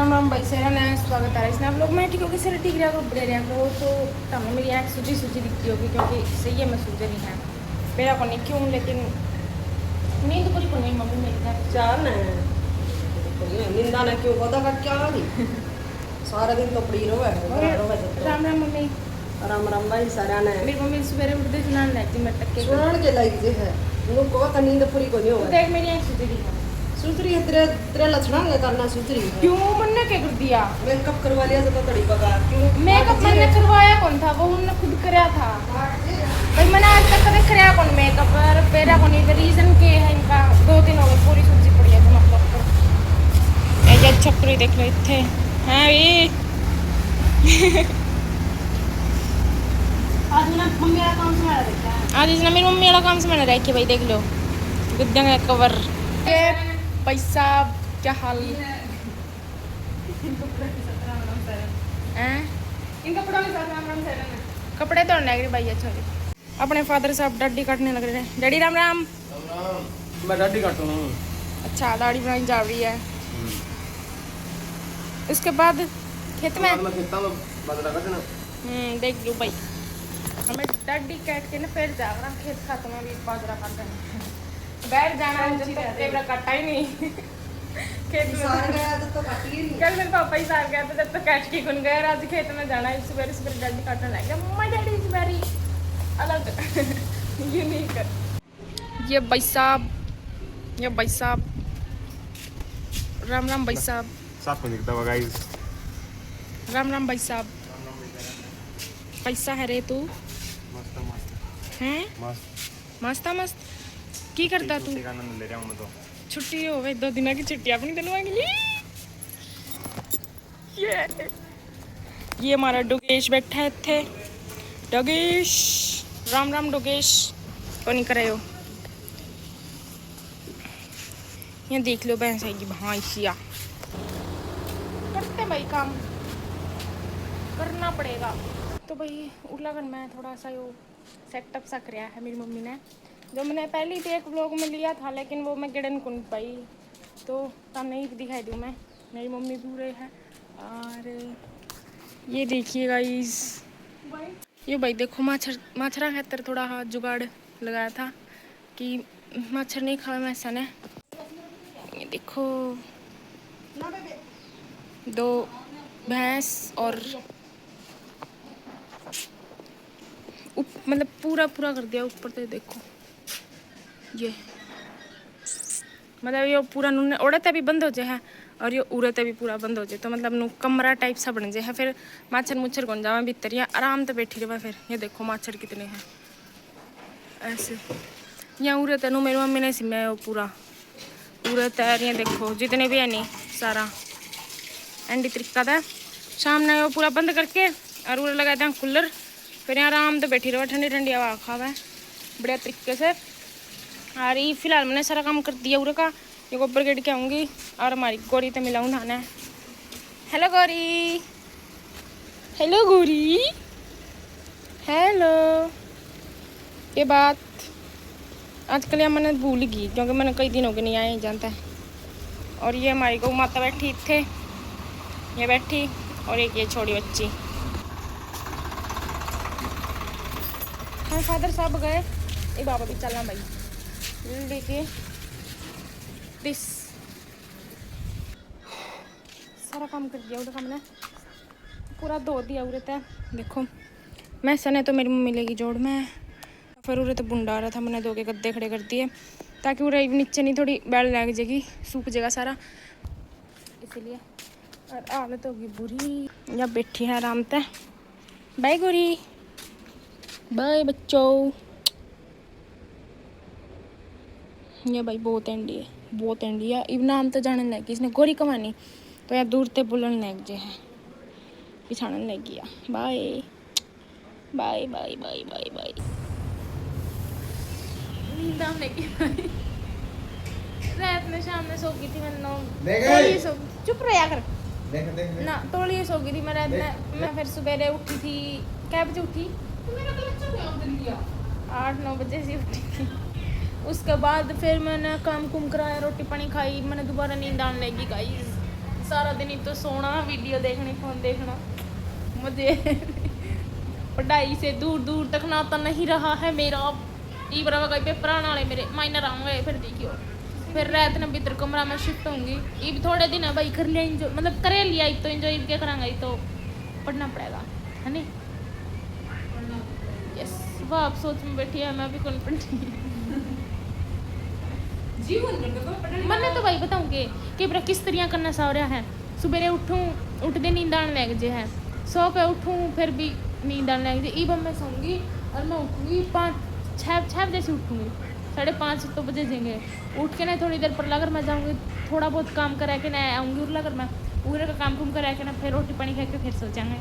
राम राम भाई सेरा नया स्वागत है इसने आप लोग मैं ठीक होगी सर ठीक रहा करो बड़े रहा करो तो तमें मेरी आँख सूजी सूजी दिखती होगी क्योंकि सही है मैं सूझ रही है मेरा को नहीं क्यों लेकिन नींद पूरी को नहीं मम्मी मेरी है चार न निंदा न क्यों पता का क्या नहीं सारा दिन तो पड़ी रहो राम राम मम्मी राम राम भाई सारा ने मेरी मम्मी सवेरे उठते सुनाने लगती मैं टक्के सुनान के लायक जे है उनको का नींद पूरी को नहीं होगा देख मेरी आँख सूझ रही है सुतरी है तेरे तेरे लक्षण है करना सुतरी है क्यों मैंने क्या कर दिया मेकअप करवा लिया तो तड़ी पका क्यों मेकअप मैंने करवाया कौन था वो उन्होंने खुद कराया था भाई मैंने आज तक कभी कराया कौन मेकअप और पेरा कौन नहीं रीजन के है इनका 2 दिन हो गए पूरी सूजी पड़ी है तुम लोग को ये छपरी देख लो इतने हाँ ये आज ना मम्मी वाला काम से देखा है आज इसने मेरी मम्मी वाला काम से मैंने रख के भाई देख लो गुद्दंग कवर ये पैसा क्या हाल कपड़े तो लग रहे भाई अच्छा अपने फादर साहब दाढ़ी काटने लग रहे हैं डैडी राम राम मैं दाढ़ी काटता हूँ अच्छा दाढ़ी बनाई जा रही है उसके बाद खेत में देख लो भाई हमें दाढ़ी काट के ना फिर जा रहा खेत खाते में भी बाजरा काटना बैठ जाना जब तक तेरा काटा ही नहीं खेत में सार गया तो काटी ही नहीं कल मेरे पापा ही सार गया तो जब तक काट के गुन गया आज खेत में जाना है सुबह सुबह दाढ़ी काटने लग गया माय डैडी इज वेरी अलग यूनिक ये भाई साहब राम राम भाई साहब साफ में दिखता होगा गाइस राम राम भाई साहब पैसा है रे तू मस्त मस्त हैं मस्त मस्त मस्त की करता तू छुट्टी का आनंद ले रहा हूँ मैं तो छुट्टी हो गई 2 दिन की छुट्टी अपनी दिलवा के लिए ये हमारा डोगेश बैठा है थे डोगेश राम राम डोगेश को नहीं करे हो ये देख लो भैंस आएगी भैंसिया करते भाई काम करना पड़ेगा तो भाई उलागन में थोड़ा सा यो सेटअप सा कराया है मेरी मम्मी ने जो मैंने पहले भी एक व्लॉग में लिया था लेकिन वो मैं गिड़न कुन पाई तो तब नहीं दिखाई दूँ मैं मेरी मम्मी पूरे है और ये देखिए गाइस ये भाई देखो माछरा खातर थोड़ा हाथ जुगाड़ लगाया था कि मच्छर नहीं खाए मैं ऐसा ने ये देखो 2 भैंस और मतलब पूरा कर दिया ऊपर से देखो ये मतलब ये पूरा नूने ओढ़ते भी बंद हो जाए है और ये उड़ते भी पूरा बंद हो जाए तो मतलब नू कमरा टाइप सा बन जाए है फिर मच्छर कौन जावा भीतर या आराम से बैठी रहे फिर ये देखो मच्छर कितने हैं ऐसे यहाँ उड़ते नू मेरी मम्मी ने सिमाया पूरा उड़ते है ये देखो जितने भी है नहीं सारा एंडी तरीका था शाम ने वो पूरा बंद करके और उड़ लगा दें कूलर फिर यहाँ आराम तो बैठी रहो ठंडी ठंडी हवा खावा बढ़िया तरीके से और ये फिलहाल मैंने सारा काम कर दिया उरे का ये गोबर गेट के आऊँगी और हमारी गौरी तो मिलाऊँ धाना है हेलो गौरी हेलो ये बात आजकल यहाँ मैंने भूल गई क्योंकि मैंने कई दिन हो गए नहीं आया ही जानता है और ये हमारी गौ माता बैठी थे ये बैठी और एक ये छोटी बच्ची हाँ फादर साहब गए एक बाबा भी चलना भाई देखिए दिस सारा काम कर दिया उधर मैंने पूरा धो दिया उरे था देखो मैं सने तो मेरी मम्मी लेगी जोड़ में फिर उरे तो बुंडा आ रहा था मैंने 2 के गद्दे खड़े कर दिए ताकि उरे नीचे नहीं थोड़ी बैल लग जाएगी सूख जाएगा सारा इसीलिए और हालत होगी बुरी या बैठी है आराम से बाय गोरी बाय बच्चों ये भाई बहुत एंडी है इब नाम तो जाने लगी इसने गोरी कमानी तो यार दूर ते बुलन लग जे है पिछाड़न लग गया bye bye bye bye bye bye नींद आने लगी भाई रात में शाम में सो गई थी मैंने चुप रहा कर देख ना तोड़िए सो गई थी मैं रात में मैं फिर सवेरे उठी थी क्या बजे उठी तो मेरा तो बच्चा क्या उठ गया 8-9 बजे से उठी थी उसके बाद फिर मैंने काम कुम कराया रोटी पानी खाई मैंने दोबारा नींद आने लगी गाइस सारा दिन ही तो सोना, वीडियो देखनी, फोन देखना, मुझे पढ़ाई से दूर दूर तक नाता नहीं रहा है मेरा। ई बराबर कोई पेपर आने वाले मेरे, माइनर आऊँगे, फिर देखियो फिर रात ने भीतर कमरा में शिफ्ट होंगी। ये भी थोड़े दिन है भाई, कर लिया इंजॉय, मतलब करे लिया एक तो इंजॉय क्या करांगा, तो पढ़ना पड़ेगा है नहीं। यस, वो आप सोच में बैठी है, मैं भी कौन पढ़ी मैंने तो भाई बताऊँगी कि बड़ा किस तरह करना सा रहा है। सुबह उठूँ, उठते नींद आने लग जे है, सो के उठूँ फिर भी नींद आने लग जाए। मैं सोऊंगी और मैं उठूँगी 5-6 बजे से उठूँगी, 5:30 तो बजे जाएंगे। उठ के ना थोड़ी देर पर लाकर मैं जाऊँगी, थोड़ा बहुत काम करा के ना आऊँगी, उर लाकर मैं पूरे का काम कुम करा के ना फिर रोटी पानी खा के फिर सो जाएंगे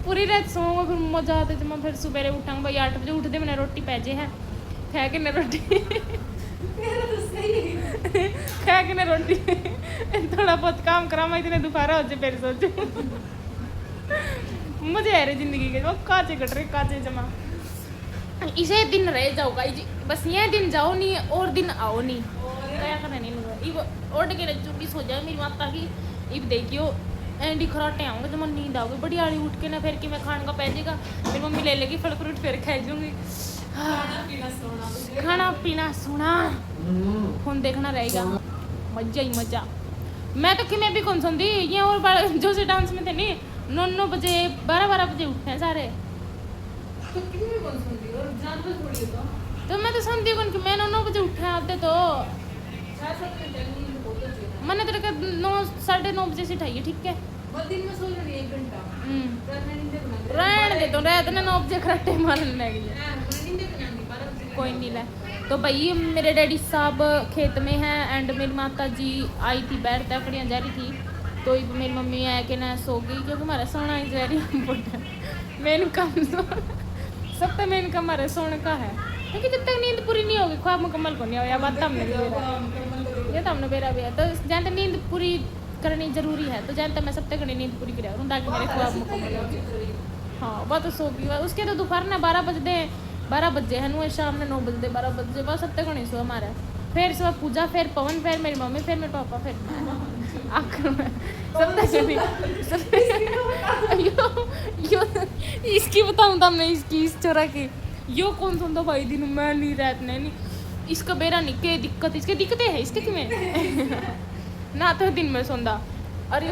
पूरी रात सोऊंगा, फिर मजा आता है जब मैं फिर सुबह उठाऊँगा भाई 8 बजे उठते मैंने रोटी पैजे है खा के ना रोटी खा के ना रोटी थोड़ा बहुत काम करा मैं इतने दोपहर हो जाए फिर सोचूं मुझे है रे जिंदगी के वो काचे कट रहे काचे जमा। इसे दिन रह जाओगा बस, ये दिन जाओ नहीं और दिन आओ नहीं, क्या करना नहीं ओढ़ के चुपी सो जाए मेरी माता की। इब देखियो एंडी खराटे आऊँगे जब मैं नींद आओगे बड़ी आड़ी उठ के ना, फिर कि मैं खाने का पैजेगा, मेरी मम्मी ले लेगी फल फ्रूट फिर खा जूँगी। खाना पीना सोना फोन देखना रहेगा, मजा ही मजा। मैं तो कि मैं भी कौन सुनती ये और बड़ा जो से डांस में थे नहीं 9 बजे 12 बजे उठते हैं सारे, तो मैं तो सुनती हूँ कि मैं 9 बजे उठे आते तो मैंने तेरे का 9-9:30 बजे से उठाइए ठीक है। दिन में सो रही 1 घंटा रहने दे तो रात ने 9 बजे खराटे मारने लग गए, कोई नहीं ला। तो भाई मेरे डैडी साहब खेत में हैं एंड मेरी माता जी आई थी बाहर तकड़ियाँ जा रही थी, तो मेरी मम्मी आया कि ना सो गई क्योंकि हमारा सोना ही जा रही मेन काम सब तो मेन काम हमारे सोने का है, क्योंकि जब तक नींद पूरी नहीं होगी ख्वाब मुकम्मल को नहीं हो, या बात हमने ये तो हमने बेरा भी है, तो जहाँ तक नींद पूरी करनी जरूरी है, तो जहाँ तक मैं सब तक नींद पूरी करा करूँ ताकि मेरे ख्वाब मुकम्मल हो। हाँ वह तो सो गई, उसके तो दोपहर ना 12 बजे है नु, शाम ने 9 बजे 12 बजे बस सब तक नहीं सो हमारा। फिर सुबह पूजा, फिर पवन, फिर मेरी मम्मी, फिर मेरे पापा, फिर मैं आखिर में सब तक यो इसकी बताऊँ तो मैं इसकी इस चोरा की यो कौन सुनता भाई दिन मैं नहीं रहने नहीं, इसका बेरा नहीं के दिक्कत, इसके दिक्कतें है इसके कि मैं ना तो दिन में सोंदा अरे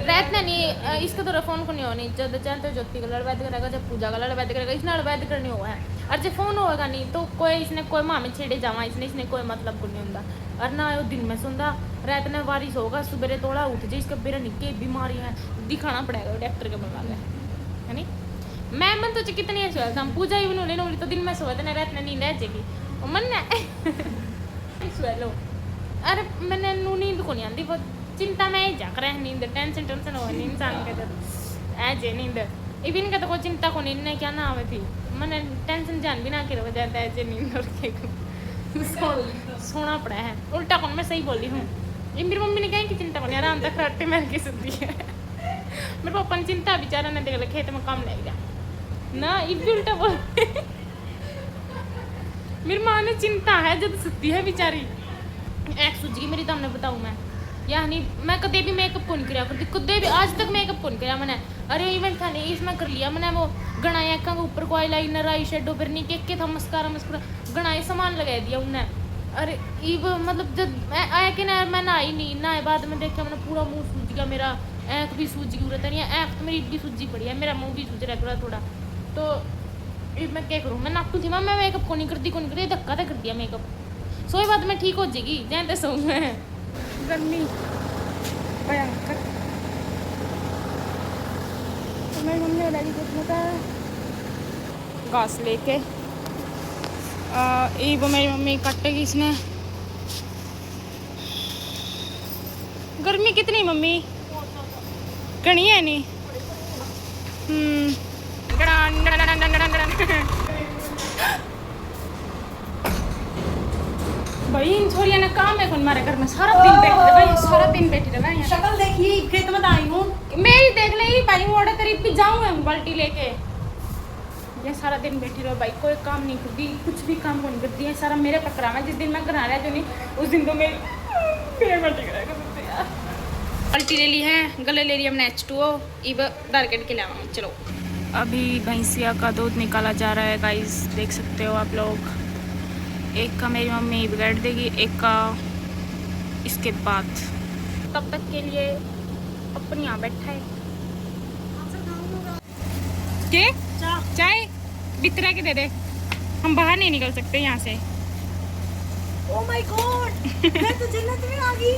रहना नहीं इसका तो फोन को नहीं होनी, जब चाहते हो ज्योति का लड़वैद करेगा, जब पूजा का लड़वैद करेगा, इसने लड़वैद करनी हुआ है, और जब फोन होगा नहीं तो कोई इसने कोई माँ में छेड़े जावा इसने कोई मतलब को नहीं होता, और ना वो दिन में सुनता रात में बारिश होगा सुबह थोड़ा उठ जाए, इसका बेरा निके बीमारी है दिखाना पड़ेगा डॉक्टर के बता है नहीं। मैं मन तो कितनी सोया था पूजा ही बनू लेना तो दिन में सोया था रात में नींद आ जाएगी मन सोया लो। अरे मैंने नींद को नहीं आती, बहुत चिंता में जाकर रहे नींद टेंशन हो इंसान के जब ऐसे नींद इवन का तो कोई चिंता को नींद क्या ना आवे थी, मैंने टेंशन जान भी ना कर जाता है ऐसे नींद और के सोना पड़ा है उल्टा कौन मैं सही बोली हूँ। ये मेरी मम्मी ने कहा कि चिंता को नहीं आराम तक रट्टे मार के सुती है मेरे पापा ने चिंता बेचारा ने देख खेत में काम लग गया ना, ये भी उल्टा बोल मेरी माँ ने चिंता है जब सुती है बेचारी एक सूझ गई मेरी, तो हमने बताऊँ मैं यानी मैं कदे भी मेकअप कौन कराया करती, कदे भी आज तक मेकअप कौन कराया मैंने। अरे इवेंट था नहीं इसमें कर लिया मैंने, वो गणाया का ऊपर को आईलाइनर आई शेडो फिर नहीं के था मस्कारा गणाए सामान लगा दिया उन्हें। अरे इव मतलब जब मैं आया कि ना मैं नहाई नहीं नहाए बाद में देखा मैंने पूरा मुँह सूझ गया, मेरा ऐंख भी सूझ गई उड़ता नहीं ऐंख तो मेरी इतनी सूझी पड़ी है, मेरा मुँह भी सूझ रहा थोड़ा। तो मैं क्या करूँ मैं नाकू थी मैं मेकअप को नहीं करती धक्का तो कर दिया मेकअप, सोई बात में ठीक हो जाएगी जहाँ तक सो मैं गर्मी भयंकर। तो मेरी मम्मी और डैडी कुछ का घास लेके वो मेरी मम्मी काटेगी इसने। गर्मी कितनी मम्मी घनी है नहीं भाई इन छोरिया ने काम है कौन मारे घर में सारा दिन बैठी रहे सारा दिन बैठी रहे शक्ल देखिए खेत में आई हूँ मैं ही देख ले ही भाई वो ऑर्डर तेरी भी जाऊँ मैं बाल्टी लेके ये सारा दिन बैठी रहो भाई, कोई काम नहीं करती, कुछ भी काम को नहीं करती है, सारा मेरे पकड़ा है। जिस दिन मैं घर आ रहा जो नहीं उस दिन तो मेरी पेमेंट यार। पल्टी ले ली है, गले ले ली हमने H2O, इब दारकेट के लावा। चलो अभी भैंसिया का दूध निकाला जा रहा है गाइस, देख सकते हो आप लोग। एक का मेरी मम्मी बिगाड़ देगी, एक का इसके बाद। तब तक के लिए अपनी यहाँ बैठा है के चाय बितरा के दे दे, हम बाहर नहीं निकल सकते यहाँ से। ओह माय गॉड, मैं तो जन्नत में आ गई।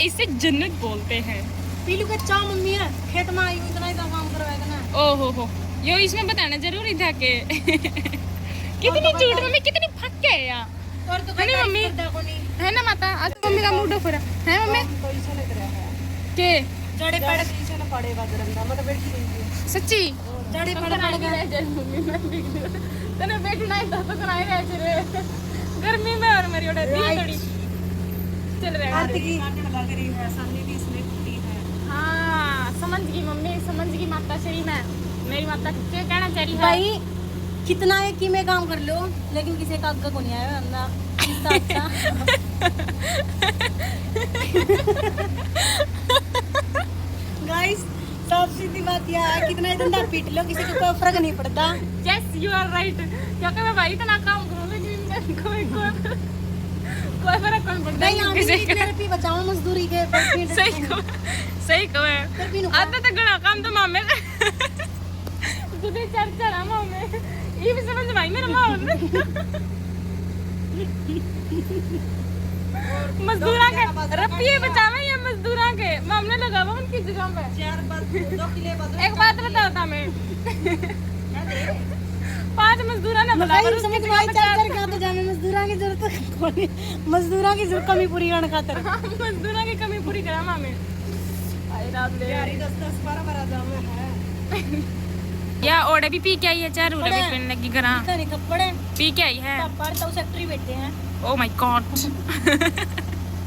इसे जन्नत बोलते हैं। पीलू का चाह मम्मी है, खेत में आई हूँ, इतना काम करवाएगा ना। ओहो हो, यो इसमें बताना जरूरी था के कितनी झूठ मम्मी, कितनी फक के है यार। और तो है ना मम्मी, है ना माता, आज मम्मी का मूड ऑफ हो रहा है मम्मी के जड़े पड़ से ना पड़े बजरंगा, मैं तो बैठी रही सच्ची जड़े पड़ गए। मम्मी मैं बिग तने बैठना है तो कराए रहे रे गर्मी में, और मेरी ओड़ा दी थोड़ी चल रहा है। की लग रही है, सामने भी इसमें कुटी है। हाँ समझ गई मम्मी, समझ गई माता श्री। मैं मेरी माता क्या कहना चाह रही है भाई, कितना है कि मैं काम कर लो, लेकिन किसी का आगे को नहीं आया अंदा कितना अच्छा। गाइस साफ सीधी बात यह है, कितना ही धंधा पीट लो, किसी को कोई फर्क नहीं पड़ता। यस यू आर राइट, क्योंकि मैं भाई इतना काम करूँ लेकिन कोई फर्क नहीं पड़ता। नहीं हम भी बचाओ मजदूरी के। सही कहो है, आधा तो घना काम तो मामे तुझे चढ़ा मामे ये भी समझ भाई मेरा माहौल मजदूरा के रपिए बचावे या मजदूरा के मामले लगावा उनकी जगह पे। एक बात बताओ था मैं 5 मजदूरा ना बराबर समझ भाई चार का तो जाने मजदूरा की जरूरत कोनी, मजदूरा की जरूरत कमी पूरी करने खातिर मजदूरा की कमी पूरी करा मामे। आई रात ले यारी 10 12 जाम है या ओड़े भी पी के आई है, चार उड़े भी पीने लगी घरा नहीं कपड़े पी के आई है। पापा तो सेक्रेटरी बैठे हैं। ओह माय गॉड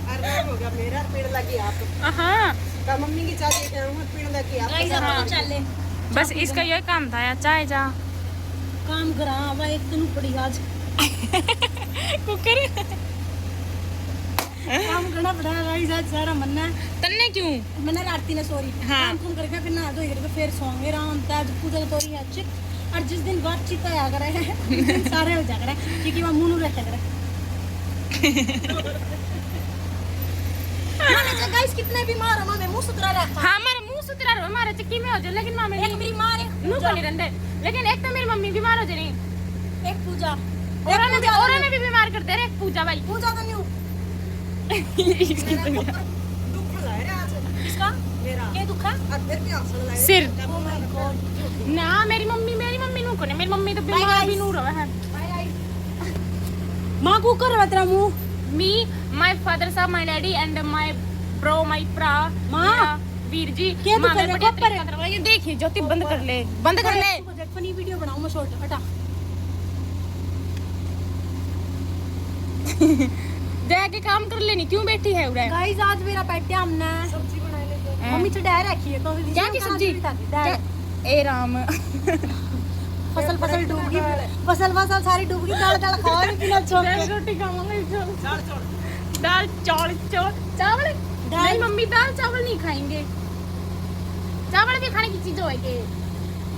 अरे हो गया मेरा पेड़ लगी आप। हां का मम्मी की चाय लेके आऊं, पेड़ लगी आप। गाइस अपन तो चले, बस इसका यही काम था यार, चाय जा काम करा भाई, एक दिन पड़ी आज कुकर काम करना पड़ा गाइस, आज सारा मन्ना है। तन्ने क्यों मैंने राती ने सॉरी हाँ। काम करके फिर नहा धो करके फिर सोंगे राम ताज पूजा तो रही है। और जिस दिन बातचीत आ करे हैं सारे हो जा करे क्योंकि वह मुंह रहता करे। माने गाइस कितने बीमार हो, मामे मुंह सुतरा रखा। हां हमारा मुंह सुतरा रहो, हमारे चक्की में हो जाए, लेकिन मामे एक मेरी मां है मुंह को नहीं रंदे, लेकिन एक तो मेरी मम्मी बीमार हो जानी, एक पूजा और ने भी बीमार करते रे। एक पूजा भाई पूजा का न्यू इसकी तो दुख लग रहा है आज इसका मेरा क्या दुख है अधर पे आसन लग सिर। ओह माय गॉड ना मेरी मम्मी नु को ने, मेरी मम्मी तो बीमार भी नु रहा है। मां को कर तेरा मुंह। मी माय फादर साहब my daddy and my bro my प्रा मां वीर जी क्या तू कर रहा पर ये देखिए ज्योति बंद कर ले, बंद कर ले। फनी वीडियो बनाऊं मैं शॉर्ट हटा। जाके काम कर लेनी, क्यों बैठी है उड़े। गाइस आज मेरा बैठे हमने सब्जी बना ले, मम्मी तो डह रखी है तो क्या की सब्जी ए राम फसल डूब गई, फसल सारी डूब गई। दाल खाओ बिना छोड़ रोटी खावांगे, दाल चावल चावल नहीं मम्मी दाल चावल नहीं खाएंगे, चावल भी खाने की चीज होएगी।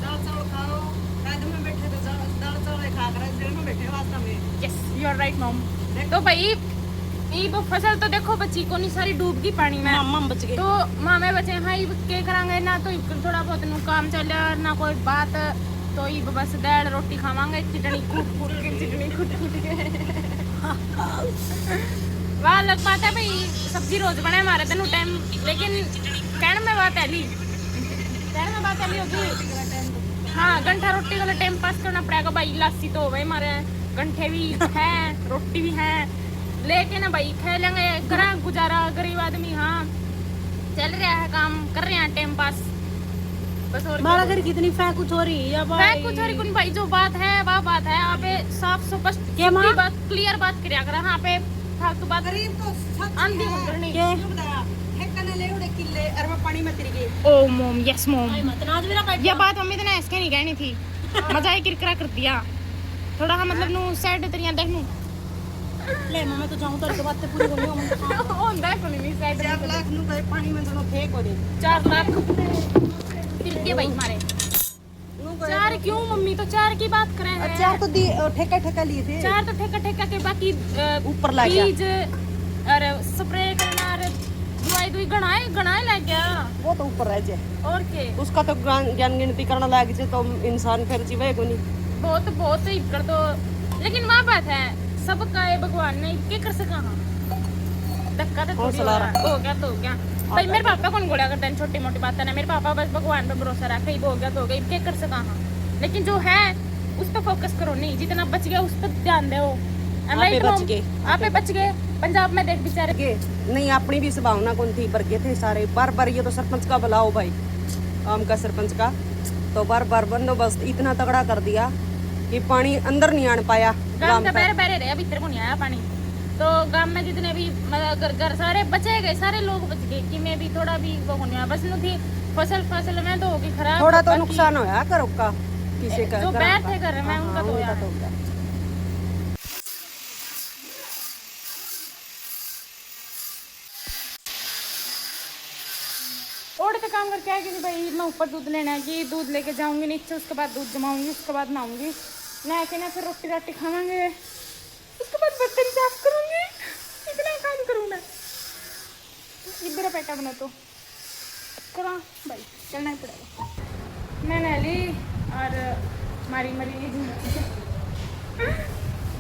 दाल चावल खाओ, रात में बैठे तो दाल चावल खा कर जेल में बैठे वास्ता में। Yes you are right mom. तो भाई ये फसल तो देखो बच्ची को नहीं सारी डूब गई पानी में, मामा बच गए तो मामे बचे हैं के करांगे ना, तो थोड़ा बहुत नु काम चले ना कोई बात, तो ये बस दाल रोटी खावांगे, चटनी कूट के वाह लग पाता है भाई। सब्जी रोज बने हमारे तेन टाइम, लेकिन कहने में बात है होगी। हाँ घंटा रोटी का टाइम पास करना पड़ेगा भाई, लासी तो हो भाई हमारे घंटे भी हैं रोटी भी है, लेके ना भाई खा लेंगे, करा गुजारा गरीब आदमी। हाँ चल रहा है काम, कर रहे हैं टाइम पास बस। और हमारा घर कितनी फैक कुछ हो रही है भाई, फैक कुछ हो रही कौन भाई, जो बात है वह बात है। यहाँ पे साफ स्पष्ट बात क्लियर बात करिया करा, यहाँ पे फालतू बात गरीब तो आंधी करनी के बताया है कने ले उड़े किले और मैं पानी में तिर गई ओ मोम, यस मोम। मत नाच मेरा काट ये बात मम्मी ने ऐसे नहीं कहनी थी, मजा ही किरकिरा कर दिया थोड़ा। हाँ मतलब नू साइड तरिया देख नू ले मैं तो जाऊं तो बात पूरी होनी हो मैं होंदा है कोई नहीं साइड 4 लाख नु गए पानी में दोनों फेंक हो दे 4 लाख फिर के भाई मारे नु 4 क्यों मम्मी, तो 4 की बात कर रहे हैं। 4 तो दी ठेका ठेका लिए थे 4 तो ठेका ठेका के बाकी ऊपर ला गया बीज और स्प्रे करना और दवाई गणाए लग गया। वो तो ऊपर रह जाए और के उसका तो ज्ञान गिनती करना लग जाए तो इंसान फिर जीवे को नहीं बहुत ही कर दो। लेकिन वहाँ बात है सबका ये भगवान ने क्या कर सका। हाँ धक्का तो थोड़ी हो गया तो हो गया भाई। मेरे पापा कौन गोड़ा करते हैं छोटी मोटी बातें ना, मेरे पापा बस भगवान पे भरोसा रखा, हो गया तो हो गया, क्या कर सका। हाँ लेकिन जो है उस पर फोकस करो, नहीं जितना बच गया उस पर ध्यान दो। आप बच गए पंजाब में देख बेचारे के नहीं अपनी भी संभावना कौन थी बर गए थे सारे बार ये तो सरपंच का बुलाओ भाई काम का सरपंच का तो बार बंदोबस्त इतना तगड़ा कर दिया कि पानी अंदर नहीं आने पाया गांव का पैर रहे भीतर को नहीं आया पानी। तो गांव में जितने भी घर सारे बचे गए, सारे लोग बच गए कि मैं भी थोड़ा भी वो नहीं आया बस नु थी फसल में तो होगी खराब। थोड़ा तो नुकसान होया करो का किसी का जो बैठ थे घर में उनका तो होया। और तो काम करके आएगी भाई, मैं ऊपर दूध लेना है कि दूध लेके जाऊंगी नीचे, उसके बाद दूध जमाऊंगी, उसके बाद नहाऊंगी, नहा के ना फिर रोटी राटी खावांगे, उसके बाद बर्तन साफ करूंगी। इतना काम करूँ मैं, इधर पेटा बना तो करा भाई चलना ही पड़ेगा। मैं नहली और मारी मरी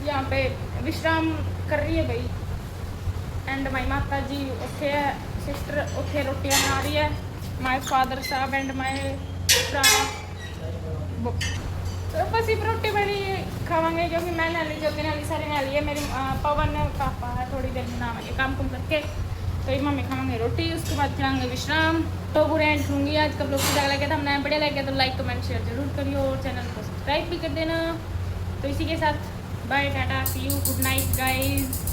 यहाँ पे विश्राम कर रही है भाई। एंड माई माता जी उठे है, सिस्टर उठे रोटियाँ बना रही है, माई फादर साहब एंड माई तो बस ये रोटी बड़ी खावांगे क्योंकि मैं नली जोगी नली सारी नली है। मेरी पवन पापा है, थोड़ी देर में नावांगे काम कुम करके, तो ये मम्मी खावांगे रोटी, उसके बाद खिलाएंगे विश्राम। तो बुरे एंड लूँगी आज का ब्लॉग अच्छा लगे तो हमने बढ़िया लगे तो लाइक कमेंट शेयर जरूर करियो और चैनल को सब्सक्राइब भी कर देना। तो इसी के साथ bye ta-ta see you good night guys.